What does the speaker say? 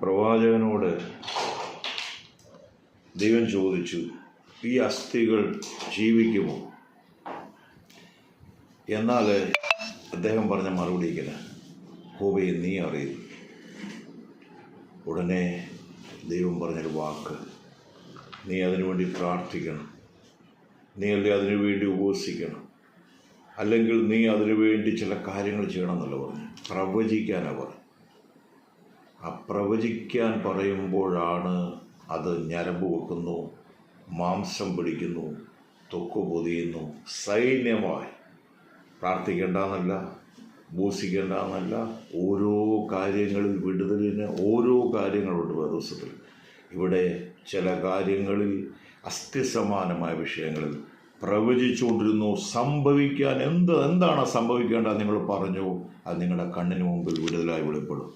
പ്രവാചകനോട് ദൈവം ചോദിച്ചു, ഈ അസ്ഥികൾ ജീവിക്കുമോ? എന്നാൽ അദ്ദേഹം പറഞ്ഞ മറുപടി ഇങ്ങനെ, യഹോവേ നീ അറിയുന്നു. ഉടനെ ദൈവം പറഞ്ഞൊരു വാക്ക്, നീ അതിനുവേണ്ടി പ്രാർത്ഥിക്കണം, നീ അല്ലേ അതിനുവേണ്ടി ഉപവസിക്കണം, അല്ലെങ്കിൽ നീ അതിനുവേണ്ടി ചില കാര്യങ്ങൾ ചെയ്യണം എന്നല്ല പറഞ്ഞു, പ്രവചിക്കാനാണ് പറഞ്ഞു. ആ പ്രവചിക്കാൻ പറയുമ്പോഴാണ് അത് ഞരമ്പ് വെക്കുന്നു, മാംസം പിടിക്കുന്നു, ത്വക്ക് പൊതിയുന്നു. സൈന്യമായി പ്രാർത്ഥിക്കേണ്ടെന്നല്ല, ഉപവസിക്കേണ്ടെന്നല്ല, ഓരോ കാര്യങ്ങളിൽ വിടുതലിന് ഓരോ കാര്യങ്ങളുണ്ട് ദിവസത്തിൽ. ഇവിടെ ചില കാര്യങ്ങളിൽ അസ്ഥിസമാനമായ വിഷയങ്ങളിൽ പ്രവചിച്ചുകൊണ്ടിരുന്നു. സംഭവിക്കാൻ എന്താണ് സംഭവിക്കേണ്ടത് നിങ്ങൾ പറഞ്ഞു, അത് നിങ്ങളുടെ കണ്ണിന് മുമ്പിൽ വിടുതലായി വെളിപ്പെടും.